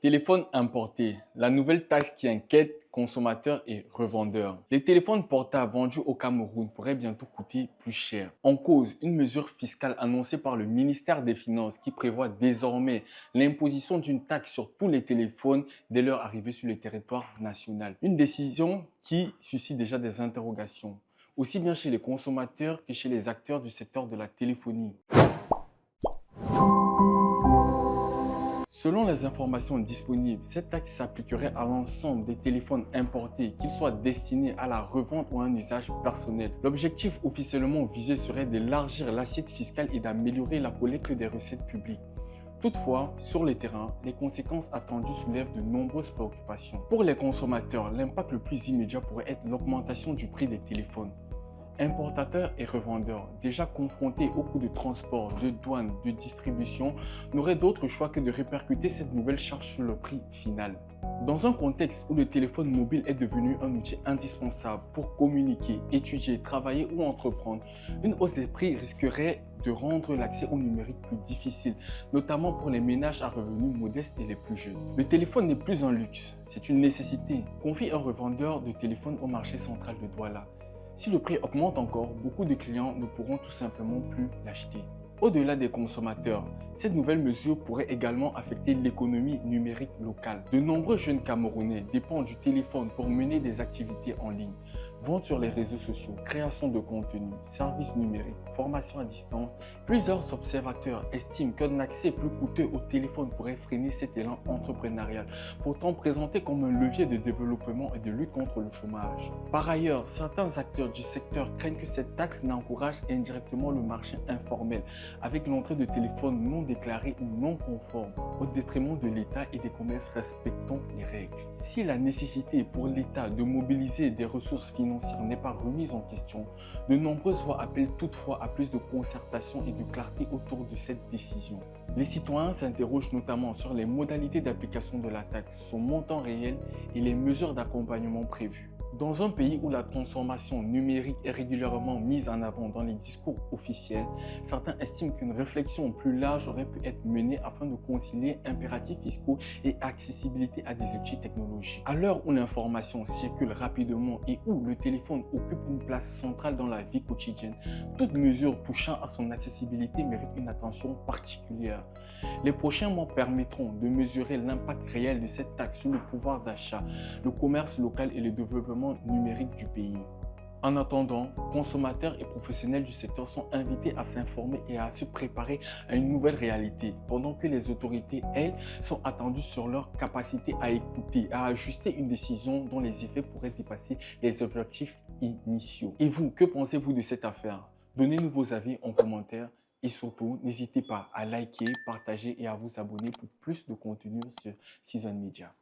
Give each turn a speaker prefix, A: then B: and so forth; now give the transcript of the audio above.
A: Téléphone importé, la nouvelle taxe qui inquiète consommateurs et revendeurs. Les téléphones portables vendus au Cameroun pourraient bientôt coûter plus cher. En cause, une mesure fiscale annoncée par le ministère des Finances qui prévoit désormais l'imposition d'une taxe sur tous les téléphones dès leur arrivée sur le territoire national. Une décision qui suscite déjà des interrogations, aussi bien chez les consommateurs que chez les acteurs du secteur de la téléphonie. Selon les informations disponibles, cette taxe s'appliquerait à l'ensemble des téléphones importés, qu'ils soient destinés à la revente ou à un usage personnel. L'objectif officiellement visé serait d'élargir l'assiette fiscale et d'améliorer la collecte des recettes publiques. Toutefois, sur le terrain, les conséquences attendues soulèvent de nombreuses préoccupations. Pour les consommateurs, l'impact le plus immédiat pourrait être l'augmentation du prix des téléphones. Importateurs et revendeurs, déjà confrontés aux coûts de transport, de douane, de distribution, n'auraient d'autre choix que de répercuter cette nouvelle charge sur le prix final. Dans un contexte où le téléphone mobile est devenu un outil indispensable pour communiquer, étudier, travailler ou entreprendre, une hausse des prix risquerait de rendre l'accès au numérique plus difficile, notamment pour les ménages à revenus modestes et les plus jeunes. Le téléphone n'est plus un luxe, c'est une nécessité, confie un revendeur de téléphone au marché central de Douala. Si le prix augmente encore, beaucoup de clients ne pourront tout simplement plus l'acheter. Au-delà des consommateurs, cette nouvelle mesure pourrait également affecter l'économie numérique locale. De nombreux jeunes Camerounais dépendent du téléphone pour mener des activités en ligne. Vente sur les réseaux sociaux, création de contenu, services numériques, formation à distance. Plusieurs observateurs estiment qu'un accès plus coûteux au téléphone pourrait freiner cet élan entrepreneurial, pourtant présenté comme un levier de développement et de lutte contre le chômage. Par ailleurs, certains acteurs du secteur craignent que cette taxe n'encourage indirectement le marché informel, avec l'entrée de téléphones non déclarés ou non conformes, au détriment de l'État et des commerces respectant les règles. Si la nécessité pour l'État de mobiliser des ressources financières n'est pas remise en question, de nombreuses voix appellent toutefois à plus de concertation et de clarté autour de cette décision. Les citoyens s'interrogent notamment sur les modalités d'application de la taxe, son montant réel et les mesures d'accompagnement prévues. Dans un pays où la transformation numérique est régulièrement mise en avant dans les discours officiels, certains estiment qu'une réflexion plus large aurait pu être menée afin de concilier impératifs fiscaux et accessibilité à des outils technologiques. À l'heure où l'information circule rapidement et où le téléphone occupe une place centrale dans la vie quotidienne, toute mesure touchant à son accessibilité mérite une attention particulière. Les prochains mois permettront de mesurer l'impact réel de cette taxe sur le pouvoir d'achat, le commerce local et le développement numérique du pays. En attendant, consommateurs et professionnels du secteur sont invités à s'informer et à se préparer à une nouvelle réalité, pendant que les autorités, elles, sont attendues sur leur capacité à écouter, à ajuster une décision dont les effets pourraient dépasser les objectifs initiaux. Et vous, que pensez-vous de cette affaire? Donnez-nous vos avis en commentaire. Et surtout, n'hésitez pas à liker, partager et à vous abonner pour plus de contenu sur Season Media.